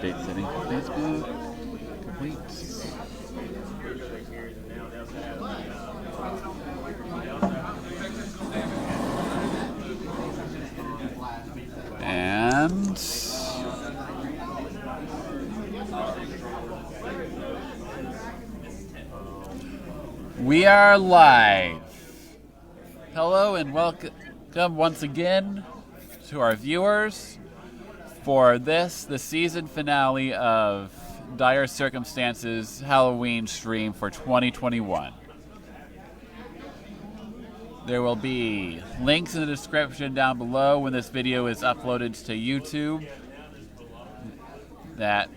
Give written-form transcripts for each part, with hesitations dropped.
Date setting for Facebook. Complete. And we are live. Hello and welcome once again to our viewers for the season finale of Dire Circumstances Halloween stream for 2021. There will be links in the description down below when this video is uploaded to YouTube, that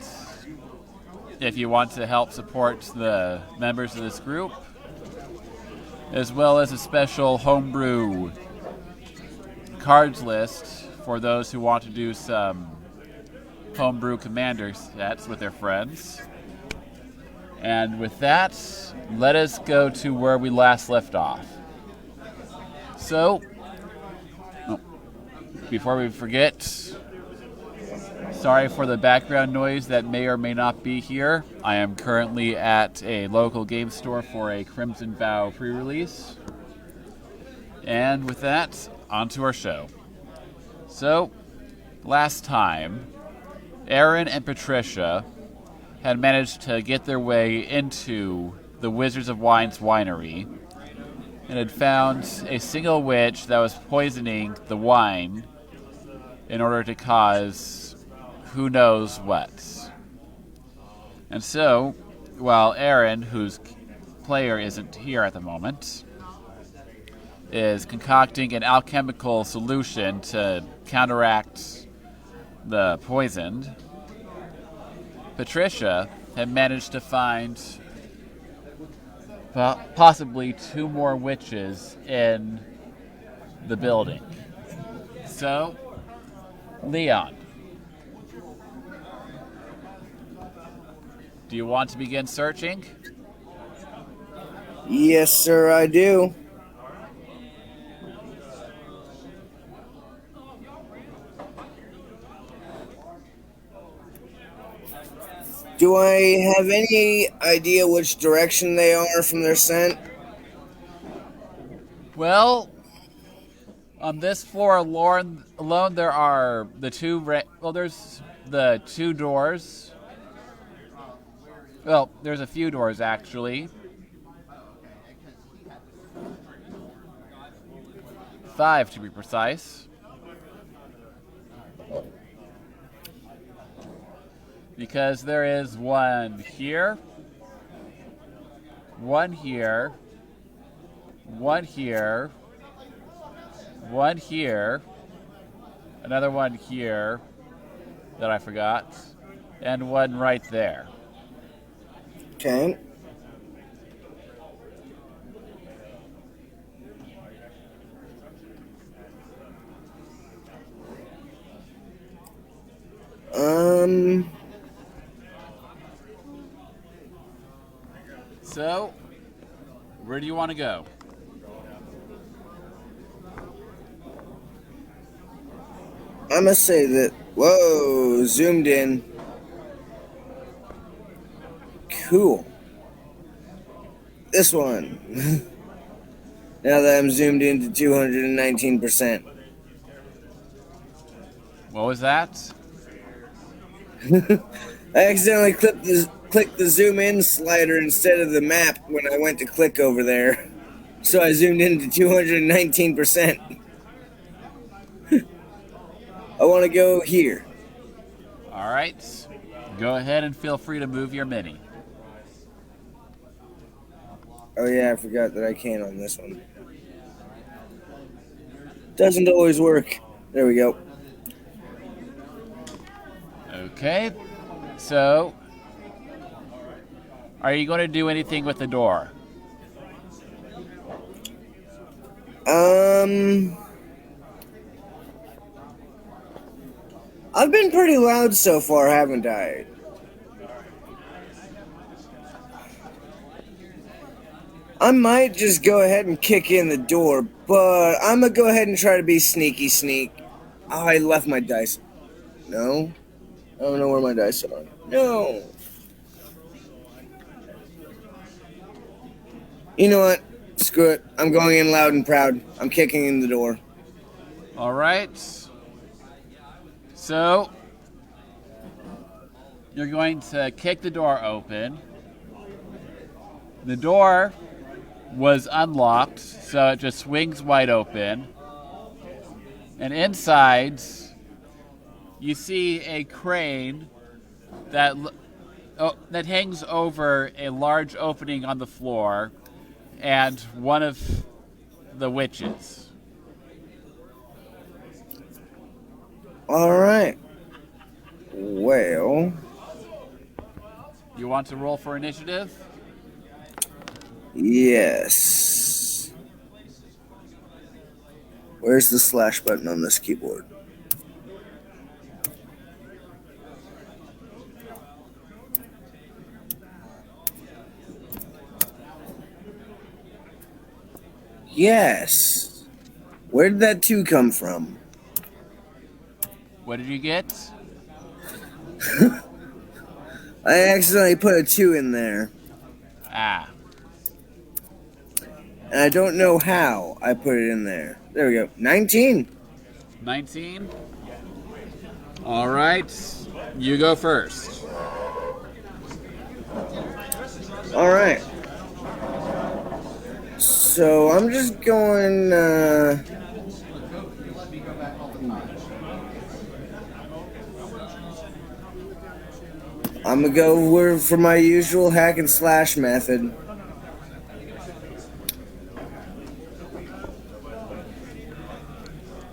if you want to help support the members of this group, as well as a special homebrew cards list for those who want to do some homebrew commander sets with their friends. And with that, let us go to where we last left off. So, before we forget, sorry for the background noise that may or may not be here. I am currently at a local game store for a Crimson Vow pre-release. And with that, on to our show. So, last time, Arien and Patricia had managed to get their way into the Wizards of Wine's winery and had found a single witch that was poisoning the wine in order to cause who knows what. And so, while Arien, whose player isn't here at the moment, is concocting an alchemical solution to counteract the poison, Patricia had managed to find possibly 2 more witches in the building. So, Leon, do you want to begin searching? Yes, sir, I do. Do I have any idea which direction they are from their scent? Well, on this floor alone, there are the 2... there's the 2 doors. Well, there's a few doors, actually. 5, to be precise. Because there is one here, one here, one here, one here, another one here that I forgot, and one right there. Okay. So, where do you want to go? I must say that, whoa, zoomed in. Cool. This one. Now that I'm zoomed into 219%. What was that? I accidentally clicked the zoom in slider instead of the map when I went to click over there. So I zoomed into 219%. I want to go here. All right. Go ahead and feel free to move your mini. Oh yeah, I forgot that I can on this one. Doesn't always work. There we go. Okay. So, are you going to do anything with the door? I've been pretty loud so far, haven't I? I might just go ahead and kick in the door, but I'm gonna go ahead and try to be sneaky sneak. Oh, I left my dice. No? I don't know where my dice are. No. You know what? Screw it. I'm going in loud and proud. I'm kicking in the door. All right. So you're going to kick the door open. The door was unlocked, so it just swings wide open. And inside, you see a crane that hangs over a large opening on the floor and one of the witches. All right. Well, You want to roll for initiative? yes. Where's the slash button on this keyboard? Yes. Where did that 2 come from? What did you get? I accidentally put a 2 in there. Ah. And I don't know how I put it in there. There we go. 19. 19? All right. You go first. All right. So I'm just going. I'm gonna go for my usual hack and slash method.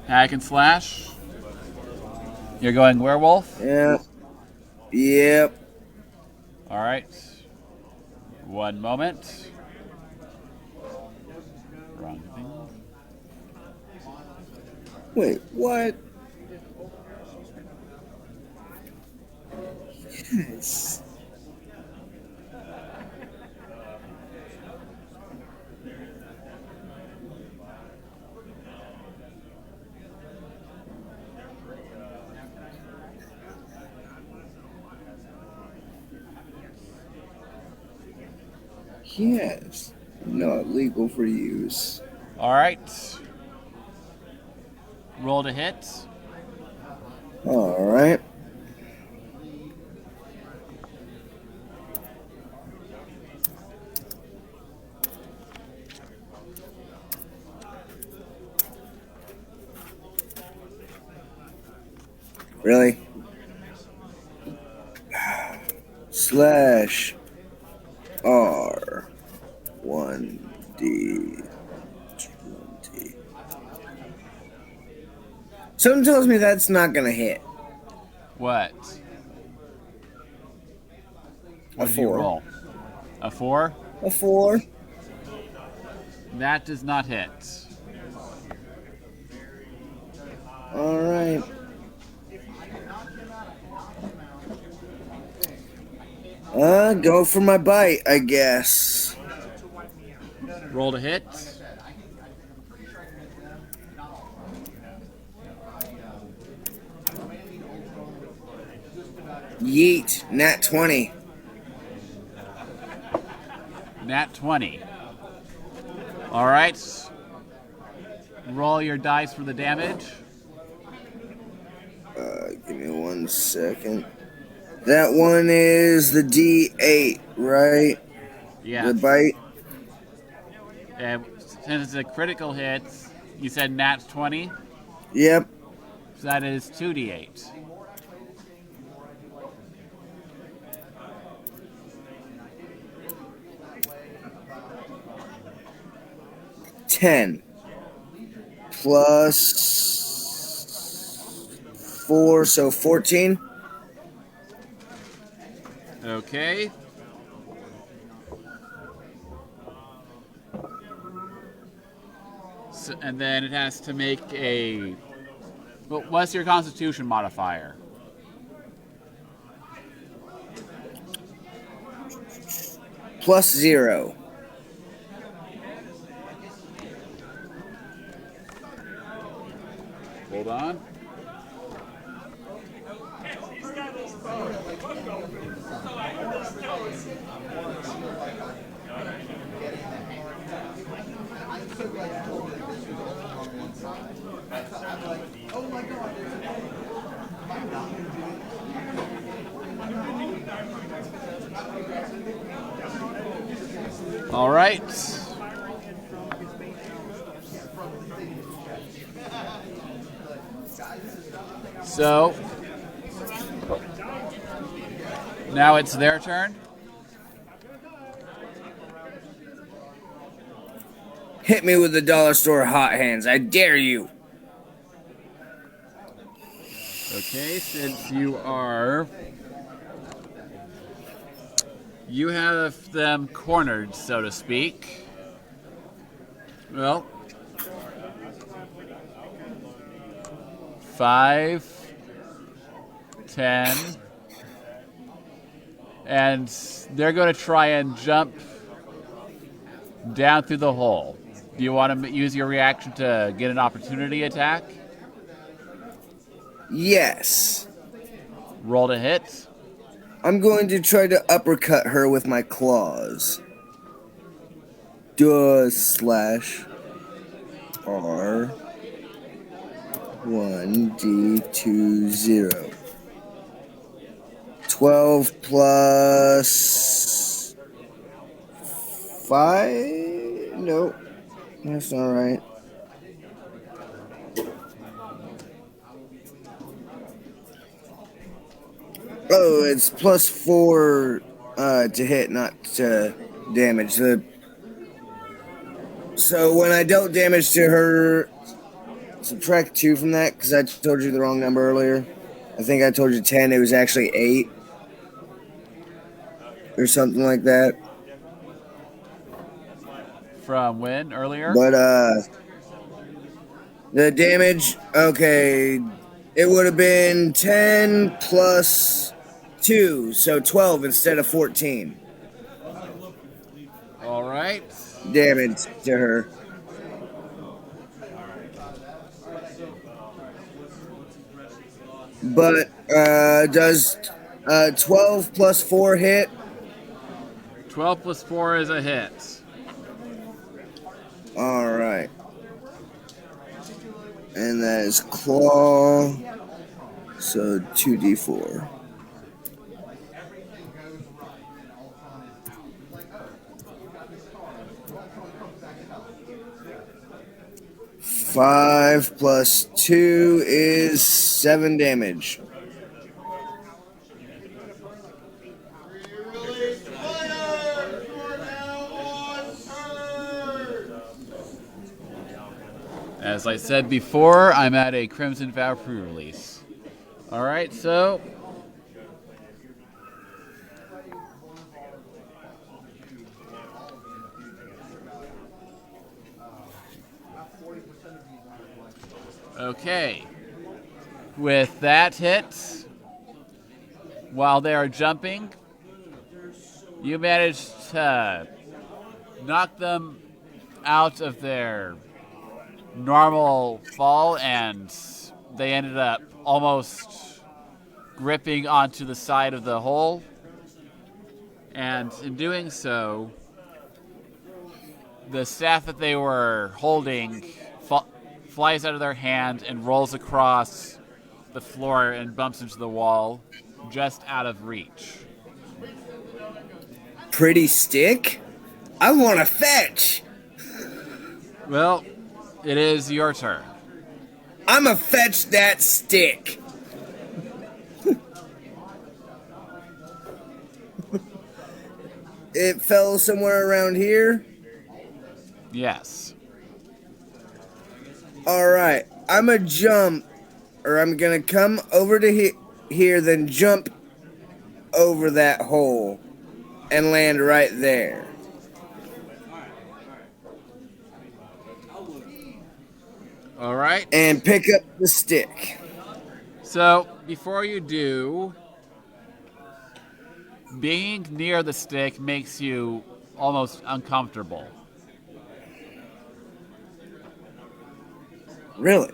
Hack and slash. You're going werewolf? Yeah. Yep. All right. One moment. Wrong thing. Wait, what? Yes. Yes. Not legal for use. All right. Roll to hit. All right. Really? Slash R 1D 20. Something tells me that's not gonna hit. What? What did you 4. roll? A 4? A 4. That does not hit. All right. Go for my bite, I guess. Roll to hit. Yeet. Nat 20. Nat 20. All right. Roll your dice for the damage. Give me 1 second. That one is the D8, right? Yeah. The bite. And since it's a critical hit, you said nat 20. Yep. So that is 2d8. $10 plus 4, so 14. Okay. So, and then it has to make a. What's your Constitution modifier? Plus 0. Hold on. All right. So now it's their turn. Hit me with the dollar store hot hands. I dare you. Okay, since you have them cornered, so to speak. Well, 5, 10, and they're going to try and jump down through the hole. Do you want to use your reaction to get an opportunity attack? Yes. Roll to hit. I'm going to try to uppercut her with my claws. /R 1D20. 12 plus 5? Nope. That's not right. Oh, it's plus 4 to hit, not to damage. So when I dealt damage to her, subtract 2 from that, because I told you the wrong number earlier. I think I told you 10, it was actually 8. Or something like that. From when? Earlier? But, the damage, okay, it would have been 10 plus 2, so 12 instead of 14. All right. Damage to her. But, does 12 plus 4 hit? 12 plus 4 is a hit. Alright. And that is claw. So 2d4. Five plus 2 is 7 damage. As I said before, I'm at a Crimson Vow pre-release. All right, so okay. With that hit, while they are jumping, you manage to knock them out of their normal fall, and they ended up almost gripping onto the side of the hole. And in doing so, the staff that they were holding flies out of their hand and rolls across the floor and bumps into the wall, just out of reach. Pretty stick? I want to fetch! Well, it is your turn. I'ma fetch that stick! It fell somewhere around here? Yes. Alright, I'ma jump, or I'm gonna come over to here, then jump over that hole and land right there. All right. And pick up the stick. So, before you do, being near the stick makes you almost uncomfortable. Really?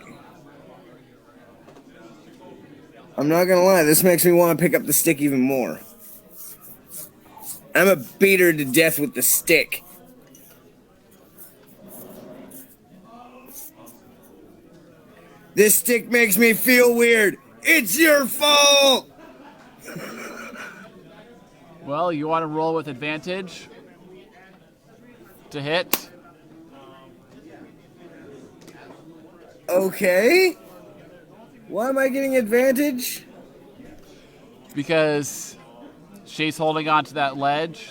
I'm not gonna lie, this makes me want to pick up the stick even more. I'm a beater to death with the stick. This stick makes me feel weird. It's your fault! Well, you want to roll with advantage to hit. Okay. Why am I getting advantage? Because she's holding on to that ledge.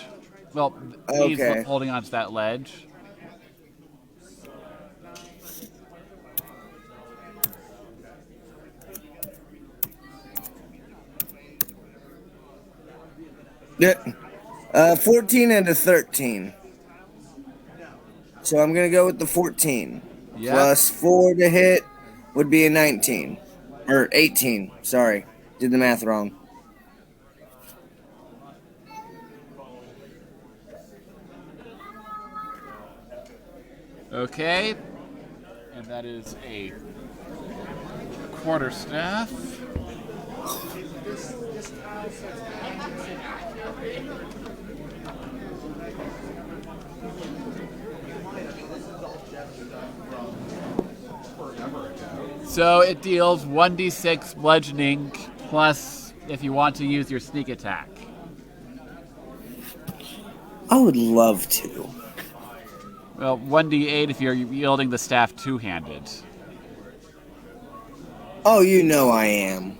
Well, he's Okay. holding on to that ledge. Yeah. 14 and a 13. So I'm going to go with the 14. Yep. Plus 4 to hit would be a 19. Or 18. Sorry. Did the math wrong. Okay. And that is a quarterstaff. So it deals 1d6 bludgeoning, plus if you want to use your sneak attack. I would love to. Well, 1d8 if you're wielding the staff two-handed. Oh, you know I am.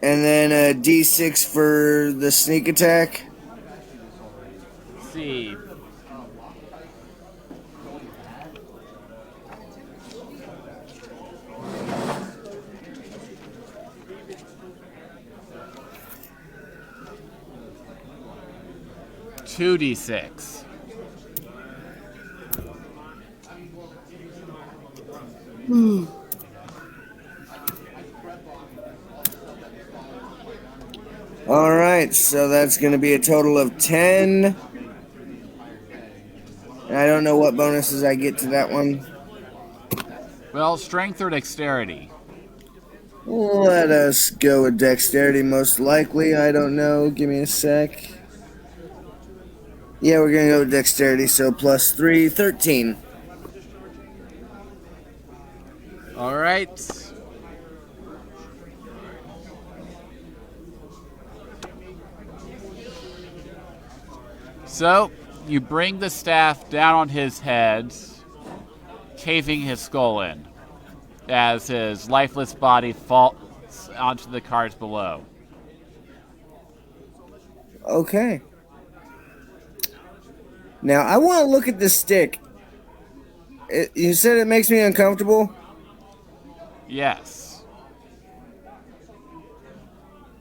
And then a d6 for the sneak attack. Let's see. Two d6. All right, so that's going to be a total of 10. And I don't know what bonuses I get to that one. Well, strength or dexterity. Let us go with dexterity, most likely. I don't know. Give me a sec. Yeah, we're going to go with dexterity, so plus 3, 13. All right. So, you bring the staff down on his head, caving his skull in, as his lifeless body falls onto the cards below. Okay. Now, I want to look at this stick. You said it makes me uncomfortable? Yes.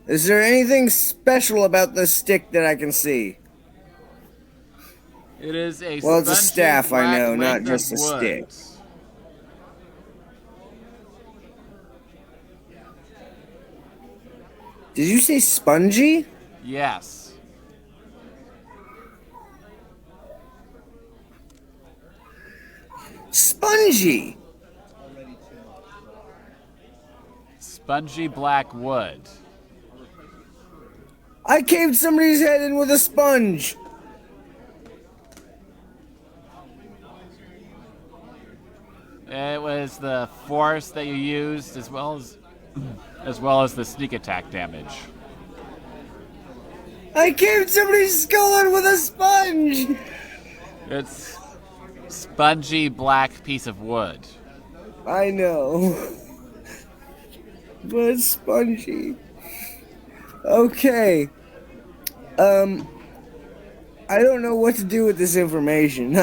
Is there anything special about this stick that I can see? It is a Well, it's a spongy staff, I black know, not length just of a wood. stick. Did you say spongy? Yes. Spongy! Spongy black wood. I caved somebody's head in with a sponge! It was the force that you used as well as the sneak attack damage. I caved somebody's skull in with a sponge! It's spongy black piece of wood. I know. But it's spongy. Okay. I don't know what to do with this information.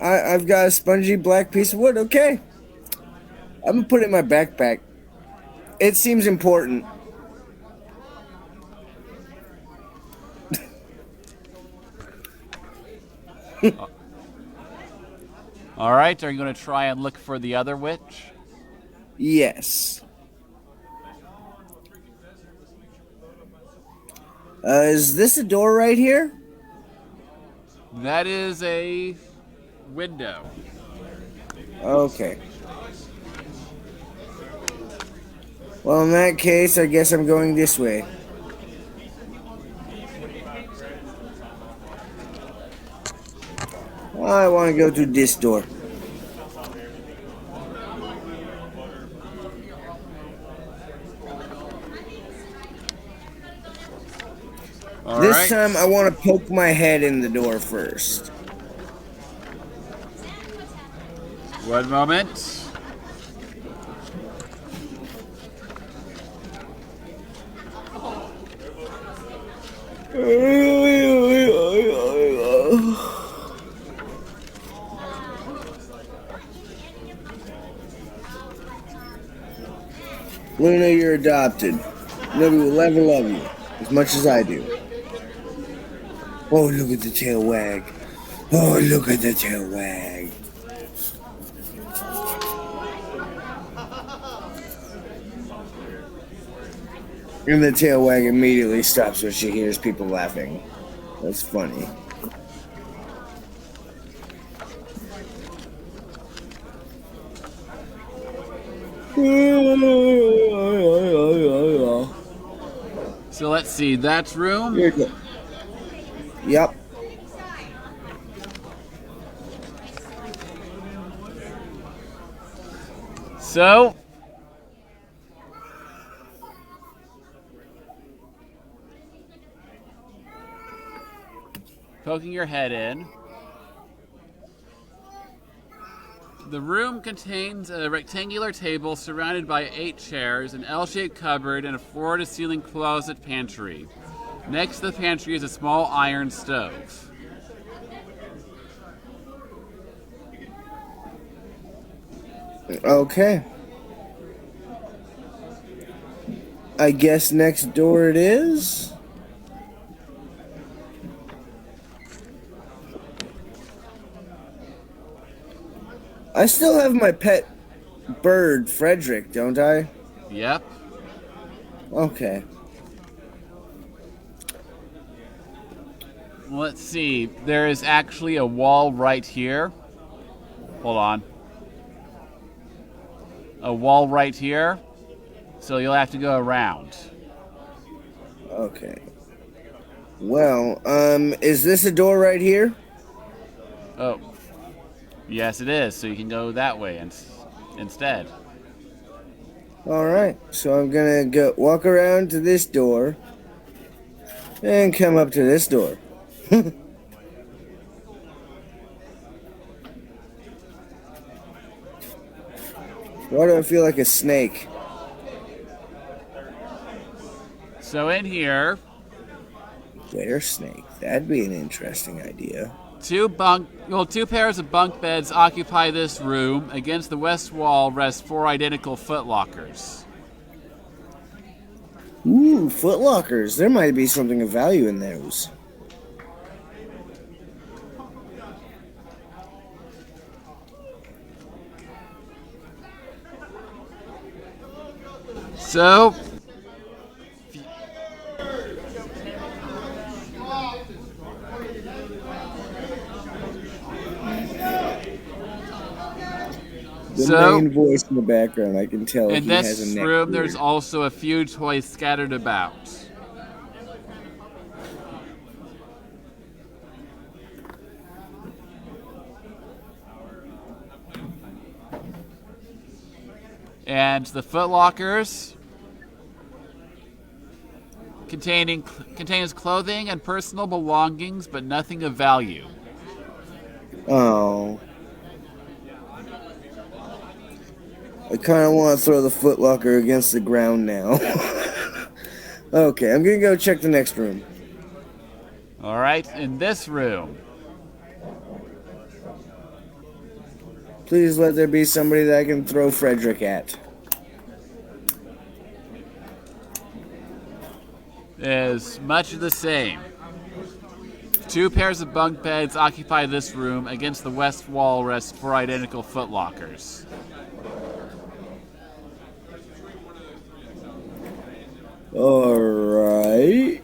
I've got a spongy black piece of wood. Okay. I'm gonna put it in my backpack. It seems important. All right, are you going to try and look for the other witch? Yes. Is this a door right here? That is a window. Okay. Well, in that case, I guess I'm going this way. I want to go through this door. All This right. time, I want to poke my head in the door first. One moment. Luna, you're adopted. Nobody will ever love you as much as I do. Oh, look at the tail wag. Oh, look at the tail wag. And the tail wag immediately stops when she hears people laughing. That's funny. So let's see. That's room. You're good. Yep. So poking your head in. The room contains a rectangular table surrounded by 8 chairs, an L-shaped cupboard, and a floor-to-ceiling closet pantry. Next to the pantry is a small iron stove. Okay. I guess next door it is. I still have my pet bird, Frederick, don't I? Yep. Okay. Let's see. There is actually a wall right here. Hold on. A wall right here. So you'll have to go around. Okay. Well, is this a door right here? Oh. Yes, it is. So you can go that way instead. All right. So I'm gonna go walk around to this door and come up to this door. Why do I feel like a snake? So in here, Bear snake. That'd be an interesting idea. two pairs of bunk beds occupy this room. Against the west wall rest 4 identical footlockers. Ooh, footlockers. There might be something of value in those. So The main voice in the background, I can tell in he has a this neck room, beard. there's also a few toys scattered about. And the footlockers contains clothing and personal belongings, but nothing of value. Oh. I kind of want to throw the footlocker against the ground now. Okay, I'm going to go check the next room. All right, in this room, Please let there be somebody that I can throw Frederick at. is much the same. 2 pairs of bunk beds occupy this room. Against the west wall rest 4 identical footlockers. Alright.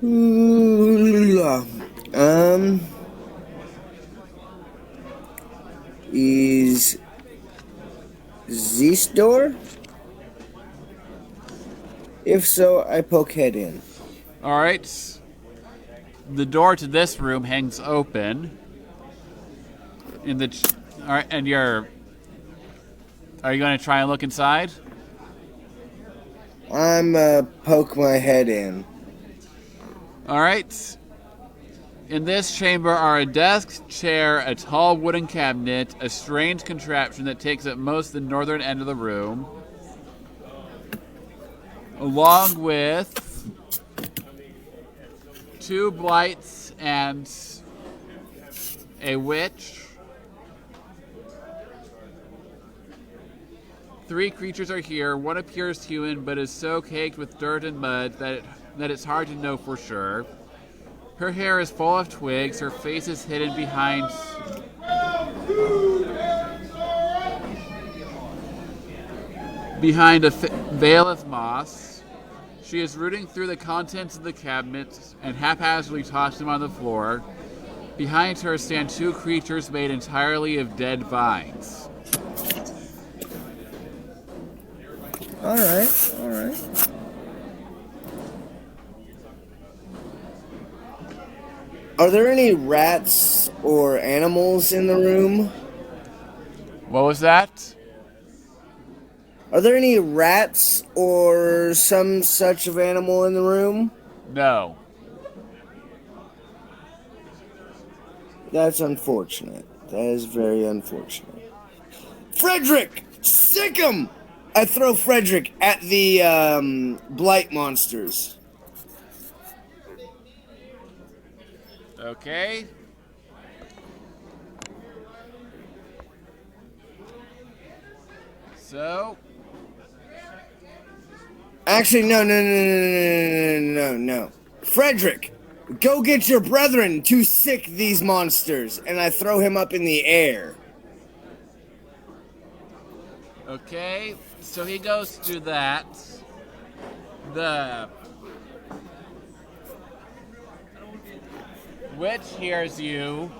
Is this door? If so, I poke head in. All right. The door to this room hangs open. All right, and are you going to try and look inside? I'm poke my head in. All right. In this chamber are a desk, chair, a tall wooden cabinet, a strange contraption that takes up most of the northern end of the room, along with 2 blights and a witch. 3 creatures are here. One appears human, but is so caked with dirt and mud that it's hard to know for sure. Her hair is full of twigs. Her face is hidden behind a veil of moss. She is rooting through the contents of the cabinet and haphazardly tossing them on the floor. Behind her stand 2 creatures made entirely of dead vines. All right. Are there any rats or animals in the room? What was that? Are there any rats or some such of animal in the room? No. That's unfortunate. That is very unfortunate. Frederick! Sick 'em! I throw Frederick at the blight monsters. Okay. So, Actually, no. Frederick, go get your brethren to sick these monsters, and I throw him up in the air. okay. So he goes to do that. The witch hears you,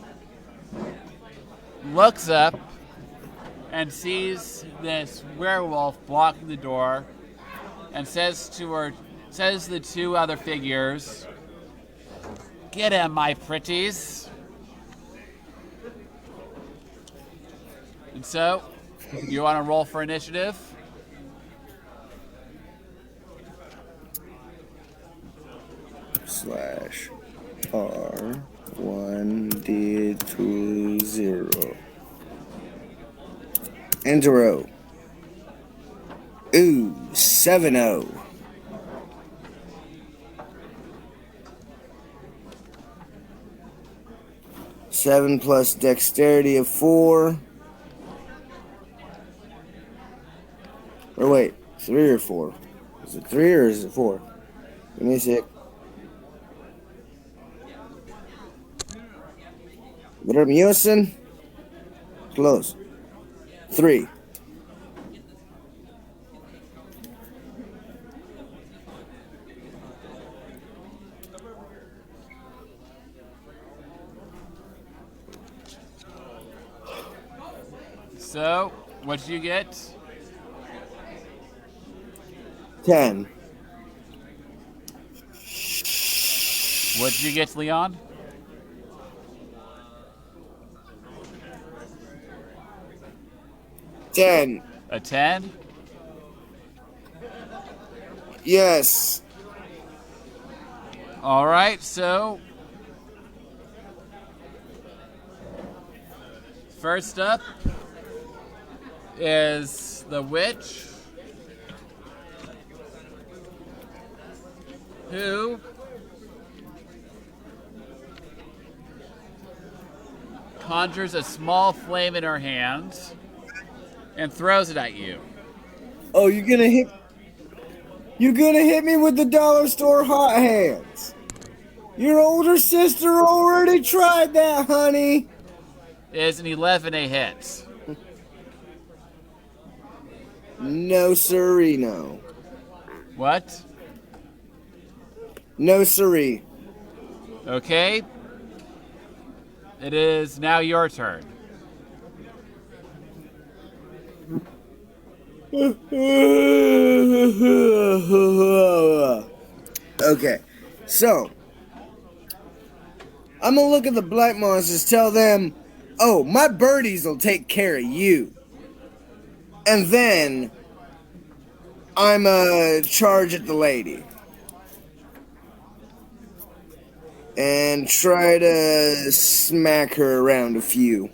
looks up, and sees this werewolf blocking the door, and says to the 2 other figures, "Get him, my pretties." And so, you want to roll for initiative? /R1D20. Enter O. Ooh, 7-0. Seven plus dexterity of 4. Or wait, 3 or 4? Is it 3 or is it 4? Give me a sec. Vermeusen? Close. 3. So, what did you get? 10. What did you get, Leon? A 10? Yes. All right, so first up is the witch, who conjures a small flame in her hand and throws it at you. Oh, you're gonna hit me with the dollar store hot hands. Your older sister already tried that, honey. Is an 11 a hit? No siree, no. What? No siree. Okay. It is now your turn. Okay, so I'm gonna look at the black monsters, tell them, oh, my birdies will take care of you. And then I'm charge at the lady. And try to smack her around a few.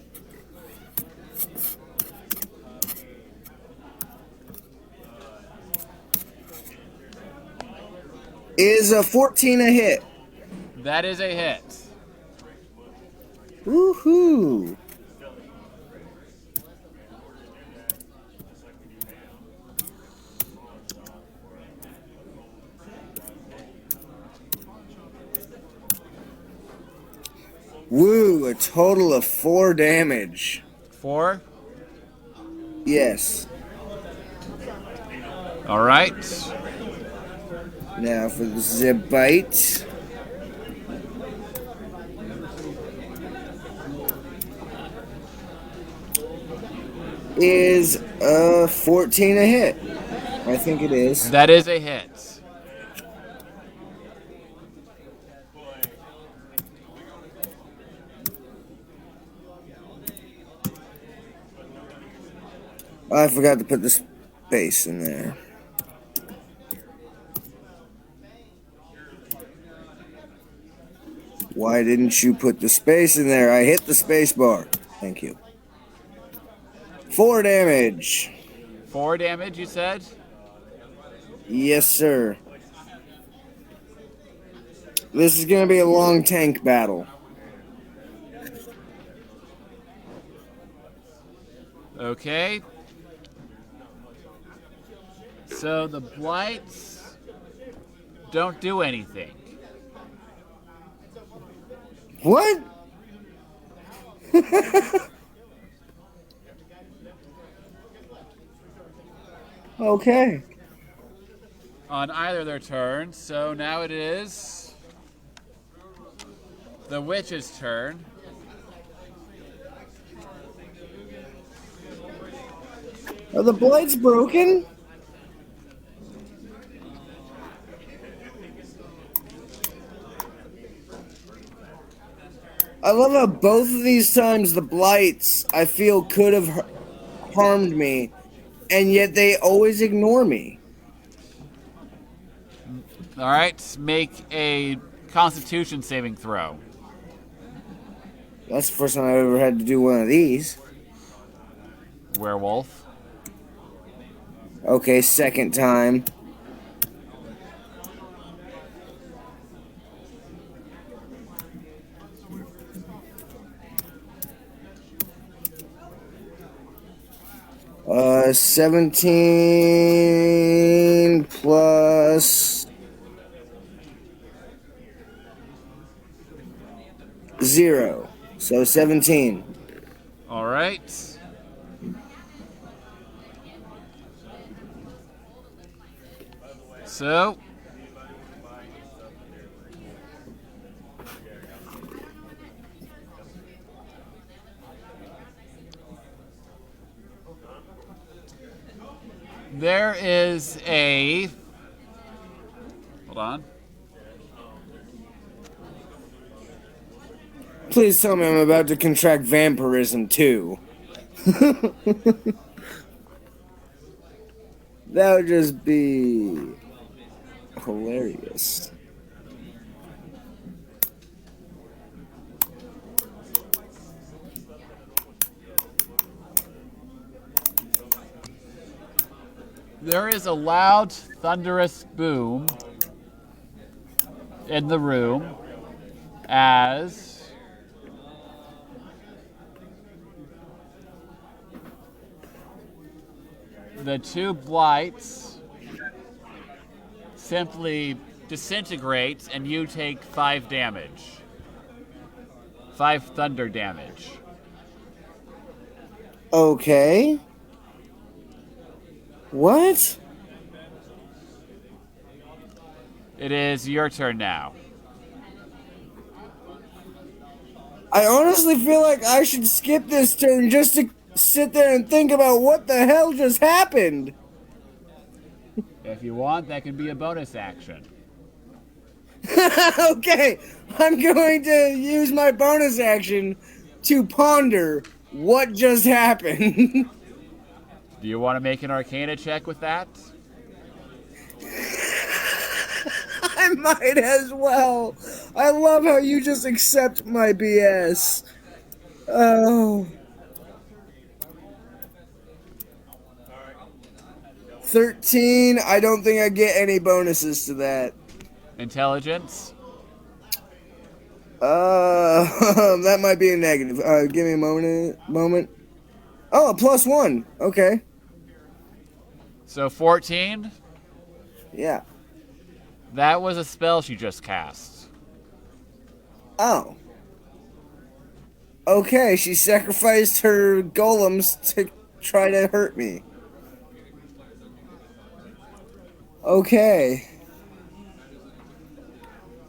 Is a 14 a hit? That is a hit. Woohoo! Woo, a total of 4 damage. 4? Yes. All right. Now for the zip bite. Is a 14 a hit? I think it is. That is a hit. I forgot to put the space in there. Why didn't you put the space in there? I hit the space bar. Thank you. 4 damage. 4 damage, you said? Yes, sir. This is going to be a long tank battle. Okay. So the blights don't do anything. What? Okay. On either their turns, so now it is the witch's turn. Are the blights broken? I love how both of these times the blights, I feel, could have harmed me, and yet they always ignore me. All right, make a Constitution saving throw. That's the first time I've ever had to do one of these. Werewolf. Okay, second time. Uh, 17 plus 0. So 17. All right. So there is a, hold on. Please tell me I'm about to contract vampirism too. That would just be hilarious. There is a loud, thunderous boom in the room as the 2 blights simply disintegrate and you take 5 damage. 5 thunder damage. Okay. What? It is your turn now. I honestly feel like I should skip this turn just to sit there and think about what the hell just happened. If you want, that can be a bonus action. Okay, I'm going to use my bonus action to ponder what just happened. Do you want to make an Arcana check with that? I might as well. I love how you just accept my BS. Oh. 13. I don't think I get any bonuses to that. Intelligence? That might be a negative. Give me a moment. Oh, +1. Okay. So 14? Yeah. That was a spell she just cast. Oh. Okay, she sacrificed her golems to try to hurt me. Okay.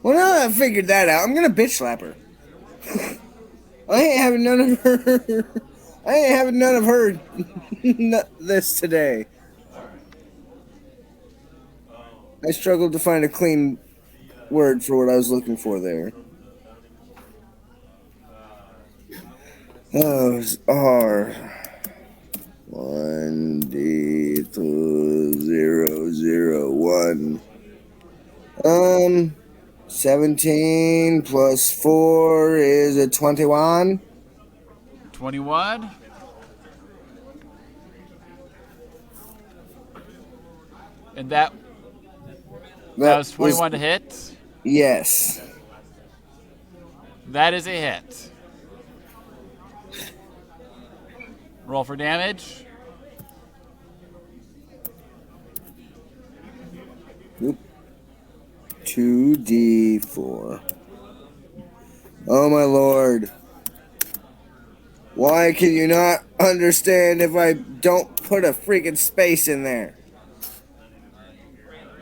Well, now that I figured that out, I'm gonna bitch slap her. I ain't having none of her. I ain't having none of her this today. I struggled to find a clean word for what I was looking for there. Those are 1D2001. 17 plus 4 is a 21. 21? And that was 21 to hit? Yes. That is a hit. Roll for damage. Oop. 2d4. Oh my lord. Why can you not understand if I don't put a freaking space in there?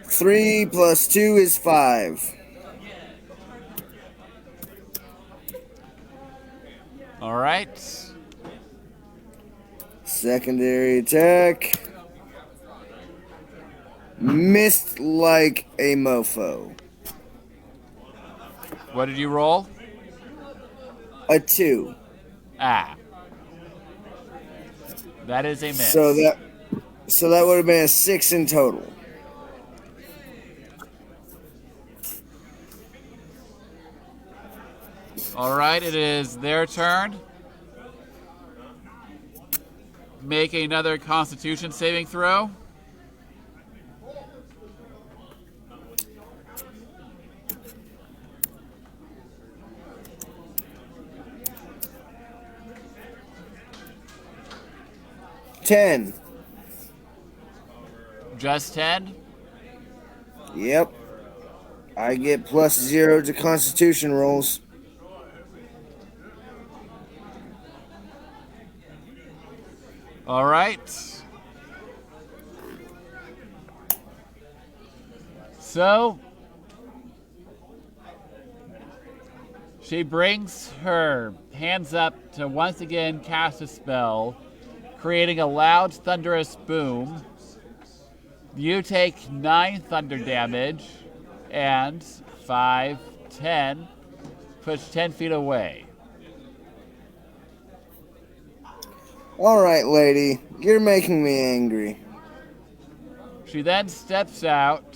3 plus 2 is 5. All right. Secondary attack. Missed like a mofo. What did you roll? A 2. Ah. That is a miss. So that would have been a 6 in total. All right, it is their turn. Make another Constitution saving throw. $10. Just 10? Yep. I get +0 to Constitution rolls. All right. So, she brings her hands up to once again cast a spell, creating a loud, thunderous boom. You take 9 thunder damage, and 5, 10, push 10 feet away. Alright, lady. You're making me angry. She then steps out